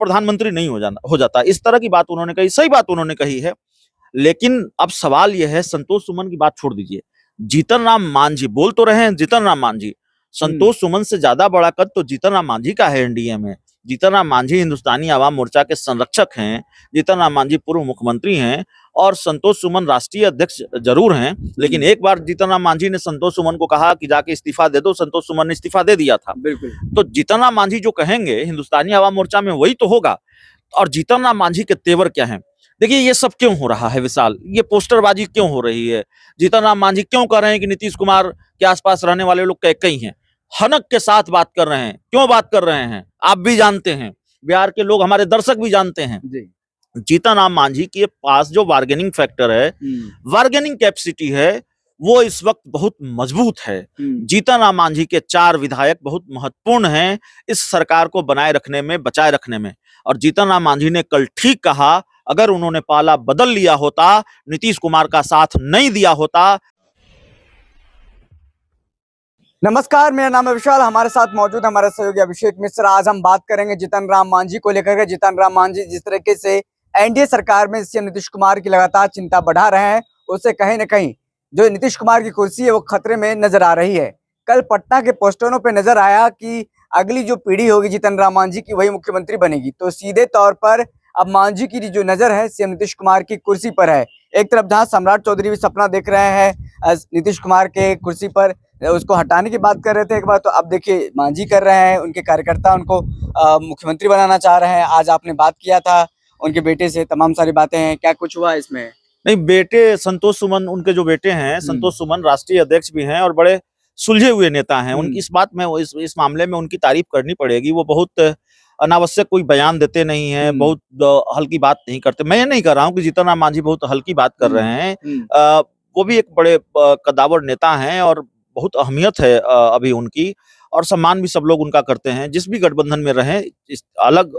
प्रधानमंत्री नहीं हो जाता। इस तरह की बात उन्होंने कही, सही बात उन्होंने कही है। लेकिन अब सवाल यह है, संतोष सुमन की बात छोड़ दीजिए, जीतन राम मांझी बोल तो रहे हैं, जीतन राम मांझी, संतोष सुमन से ज्यादा बड़ा कद तो जीतन राम मांझी का है एनडीए में। जीतन राम मांझी हिंदुस्तानी आवाम मोर्चा के संरक्षक हैं, जीतन राम मांझी पूर्व मुख्यमंत्री हैं और संतोष सुमन राष्ट्रीय अध्यक्ष जरूर हैं। लेकिन एक बार जीतन राम मांझी ने संतोष सुमन को कहा कि जाके इस्तीफा दे दो, संतोष सुमन ने इस्तीफा दे दिया था। बिल्कुल। तो जीतन राम मांझी जो कहेंगे हिंदुस्तानी आवाम मोर्चा में वही तो होगा। और जीतन राम मांझी के तेवर क्या हैं? देखिए, ये सब क्यों हो रहा है विशाल, ये पोस्टरबाजी क्यों हो रही है? जीतन राम मांझी क्यों कह रहे हैं कि नीतीश कुमार के आसपास रहने वाले लोग कई हैं? हनक के साथ बात कर रहे हैं। क्यों बात कर रहे हैं? आप भी जानते हैं, बिहार के लोग, हमारे दर्शक भी जानते हैं। जीतन राम मांझी के पास जो बार्गेनिंग फैक्टर है, बार्गेनिंग कैपेसिटी है, वो इस वक्त बहुत मजबूत है। जीतन राम मांझी के 4 विधायक बहुत महत्वपूर्ण हैं इस सरकार को बनाए रखने में, बचाए रखने में। और जीतन राम मांझी ने कल ठीक कहा, अगर उन्होंने पाला बदल लिया होता, नीतीश कुमार का साथ नहीं दिया होता। नमस्कार, मेरा नाम है विशाल, हमारे साथ मौजूद हमारे सहयोगी अभिषेक मिश्र। आज हम बात करेंगे जीतन राम मांझी को लेकर के। जीतन राम मांझी जिस तरीके से एनडीए सरकार में सीएम नीतीश कुमार की लगातार चिंता बढ़ा रहे हैं, उससे कहीं न कहीं जो नीतीश कुमार की कुर्सी है वो खतरे में नजर आ रही है। कल पटना के पोस्टरों पे नजर आया कि अगली जो पीढ़ी होगी जीतन राम मांझी की, वही मुख्यमंत्री बनेगी। तो सीधे तौर पर अब मांझी की जो नजर है सीएम नीतीश कुमार की कुर्सी पर है। एक तरफ जहां सम्राट चौधरी भी सपना देख रहे हैं नीतीश कुमार के कुर्सी पर उसको हटाने की बात कर रहे थे एक बार, तो अब देखिए मांझी कर रहे हैं, उनके कार्यकर्ता उनको मुख्यमंत्री बनाना चाह रहे हैं। आज आपने बात किया था उनके बेटे से, तमाम सारी बातें हैं, क्या कुछ हुआ इसमें? नहीं, बेटे संतोष सुमन, उनके जो बेटे हैं संतोष सुमन राष्ट्रीय अध्यक्ष भी हैं और बड़े सुलझे हुए नेता हैं। उनकी इस बात में, इस मामले में उनकी तारीफ करनी पड़ेगी। वो बहुत अनावश्यक कोई बयान देते नहीं है, बहुत हल्की बात नहीं करते। मैं ये नहीं कह रहा हूँ कि जीतन राम मांझी बहुत हल्की बात कर रहे हैं। वो भी एक बड़े कद्दावर नेता हैं और बहुत अहमियत है अभी उनकी, और सम्मान भी सब लोग उनका करते हैं। जिस भी गठबंधन में रहे, अलग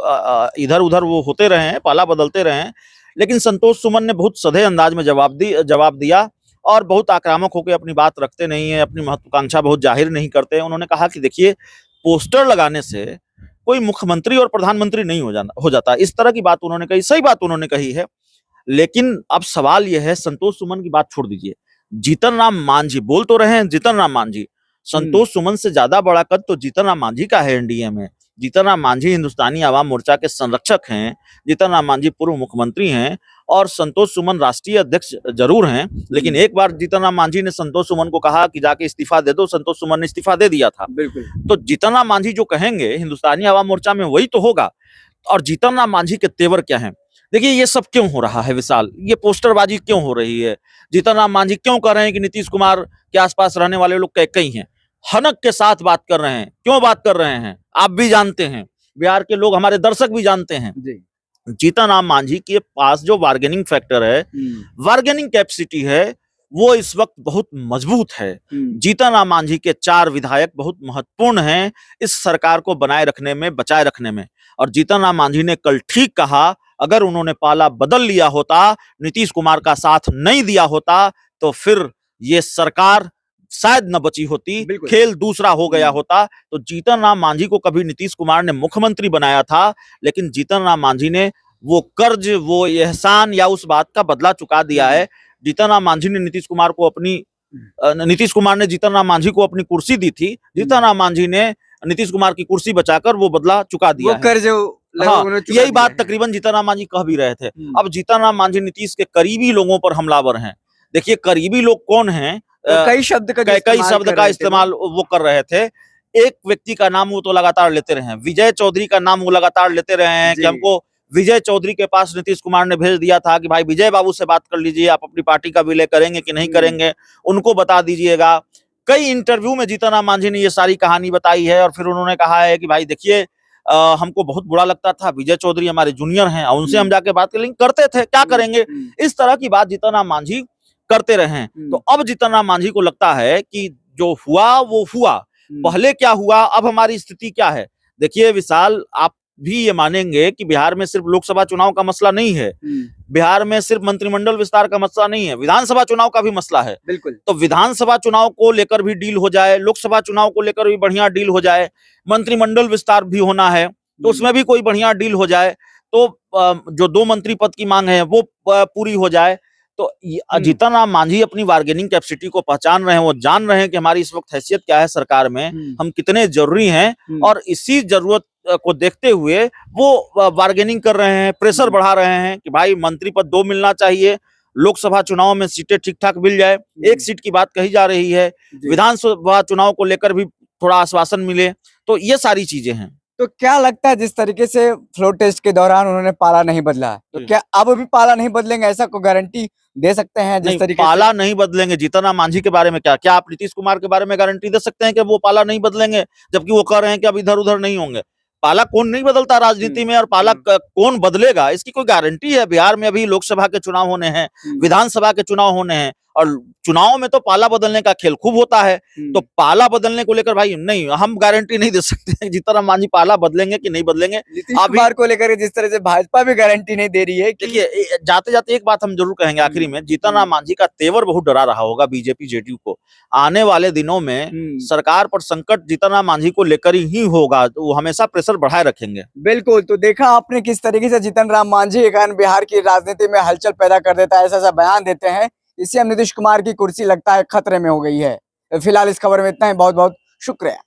इधर उधर वो होते रहे हैं, पाला बदलते रहे हैं, लेकिन संतोष सुमन ने बहुत सधे अंदाज में जवाब दिया और बहुत आक्रामक होकर अपनी बात रखते नहीं है, अपनी महत्वाकांक्षा बहुत जाहिर नहीं करते हैं। उन्होंने कहा कि देखिए, पोस्टर लगाने से कोई मुख्यमंत्री और प्रधानमंत्री नहीं हो जाता। इस तरह की बात उन्होंने कही, सही बात उन्होंने कही है। लेकिन अब सवाल यह है, संतोष सुमन की बात छोड़ दीजिए, जीतन राम मांझी बोल तो रहे हैं, जीतन राम मांझी, संतोष सुमन से ज्यादा बड़ा कद तो जीतन राम मांझी का है एनडीए में। जीतन राम मांझी हिंदुस्तानी आवाम मोर्चा के संरक्षक हैं, जीतन राम मांझी पूर्व मुख्यमंत्री हैं और संतोष सुमन राष्ट्रीय अध्यक्ष जरूर हैं। लेकिन एक बार जीतन राम मांझी ने संतोष सुमन को कहा कि जाके इस्तीफा दे दो, संतोष सुमन ने इस्तीफा दे दिया था। बिल्कुल। तो जीतन राम मांझी जो कहेंगे हिंदुस्तानी आवाम मोर्चा में वही तो होगा। और जीतन राम मांझी के तेवर क्या हैं? देखिए, ये सब क्यों हो रहा है विशाल, ये पोस्टरबाजी क्यों हो रही है? जीतन राम मांझी क्यों कह रहे हैं कि नीतीश कुमार के आसपास रहने वाले लोग कई हैं? हनक के साथ बात कर रहे हैं। क्यों बात कर रहे हैं? आप भी जानते हैं, बिहार के लोग, हमारे दर्शक भी जानते हैं। जीतन राम मांझी के पास जो बार्गेनिंग फैक्टर है, बार्गेनिंग कैपेसिटी है, वो इस वक्त बहुत मजबूत है। जीतन राम मांझी के 4 विधायक बहुत महत्वपूर्ण हैं इस सरकार को बनाए रखने में, बचाए रखने में। और जीतन राम मांझी ने कल ठीक कहा, अगर उन्होंने पाला बदल लिया होता, नीतीश कुमार का साथ नहीं दिया होता, तो फिर ये सरकार शायद न बची होती, खेल दूसरा हो गया होता। तो जीतन राम मांझी को कभी नीतीश कुमार ने मुख्यमंत्री बनाया था, लेकिन जीतन राम मांझी ने वो कर्ज, वो एहसान या उस बात का बदला चुका दिया है। जीतन राम मांझी ने नीतीश कुमार ने जीतन राम मांझी को अपनी कुर्सी दी थी। जीतन राम मांझी ने नीतीश कुमार की कुर्सी बचाकर वो बदला चुका दिया है। कर्ज यही बात तकरीबन जीतन राम मांझी कह भी रहे थे। अब जीतन राम मांझी नीतीश के करीबी लोगों पर हमलावर हैं। देखिए, करीबी लोग कौन हैं? तो कई शब्द का इस्तेमाल वो कर रहे थे। एक व्यक्ति का नाम वो तो लगातार लेते रहे हैं, विजय चौधरी का नाम वो लगातार लेते रहे हैं कि हमको विजय चौधरी के पास नीतीश कुमार ने भेज दिया था कि भाई विजय बाबू से बात कर लीजिए, आप अपनी पार्टी का विलय करेंगे कि नहीं करेंगे, उनको बता दीजिएगा। कई इंटरव्यू में जीतन राम मांझी ने ये सारी कहानी बताई है और फिर उन्होंने कहा है कि भाई देखिए, हमको बहुत बुरा लगता था, विजय चौधरी हमारे जूनियर हैं, उनसे हम जाके बात करते थे, क्या करेंगे, इस तरह की बात जीतन राम मांझी करते रहे। तो अब जीतन राम मांझी को लगता है कि जो हुआ वो हुआ, पहले क्या हुआ, अब हमारी स्थिति क्या है। देखिए विशाल, आप भी ये मानेंगे कि बिहार में सिर्फ लोकसभा चुनाव का मसला नहीं है, बिहार में सिर्फ मंत्रिमंडल विस्तार का मसला नहीं है, विधानसभा चुनाव का भी मसला है। बिल्कुल। तो विधानसभा चुनाव को लेकर भी डील हो जाए, लोकसभा चुनाव को लेकर भी बढ़िया डील हो जाए, मंत्रिमंडल विस्तार भी होना है, तो उसमें भी कोई बढ़िया डील हो जाए, तो जो 2 मंत्री पद की मांग है वो पूरी हो जाए। तो जीतन राम मांझी अपनी बार्गेनिंग कैपेसिटी को पहचान रहे हैं, वो जान रहे हैं कि हमारी इस वक्त हैसियत क्या है सरकार में, हम कितने जरूरी हैं, और इसी जरूरत को देखते हुए वो बार्गेनिंग कर रहे हैं, प्रेशर बढ़ा रहे हैं कि भाई मंत्री पद 2 मिलना चाहिए, लोकसभा चुनाव में सीटें ठीक ठाक मिल जाए, 1 सीट की बात कही जा रही है, विधानसभा चुनाव को लेकर भी थोड़ा आश्वासन मिले, तो ये सारी चीजें हैं। तो क्या लगता है जिस तरीके से फ्लोर टेस्ट के दौरान उन्होंने पाला नहीं बदला, तो क्या अब भी पाला नहीं बदलेंगे, ऐसा कोई गारंटी दे सकते हैं? जिस तरीके पाला नहीं बदलेंगे, जीतन राम मांझी के बारे में क्या आप नीतीश कुमार के बारे में गारंटी दे सकते हैं कि वो पाला नहीं बदलेंगे, जबकि वो कह रहे हैं कि अब इधर उधर नहीं होंगे? पाला कौन नहीं बदलता राजनीति में, और पाला कौन बदलेगा, इसकी कोई गारंटी है? बिहार में अभी लोकसभा के चुनाव होने हैं, विधानसभा के चुनाव होने हैं, और चुनाव में तो पाला बदलने का खेल खूब होता है। तो पाला बदलने को लेकर भाई नहीं, हम गारंटी नहीं दे सकते हैं जीतन राम मांझी पाला बदलेंगे कि नहीं बदलेंगे। नीतीश कुमार को लेकर जिस तरह से भाजपा भी गारंटी नहीं दे रही है। देखिए, जाते जाते एक बात हम जरूर कहेंगे आखिरी में, जीतन राम मांझी का तेवर बहुत डरा रहा होगा बीजेपी जेडीयू को। आने वाले दिनों में सरकार पर संकट जीतन राम मांझी को लेकर ही होगा, तो वो हमेशा प्रेशर बढ़ाए रखेंगे। बिल्कुल, तो देखा आपने किस तरीके से जीतन राम मांझी एक बिहार की राजनीति में हलचल पैदा कर देता है, ऐसा बयान देते हैं, इससे हम नीतीश कुमार की कुर्सी लगता है खतरे में हो गई है। फिलहाल इस खबर में इतना ही, बहुत बहुत शुक्रिया।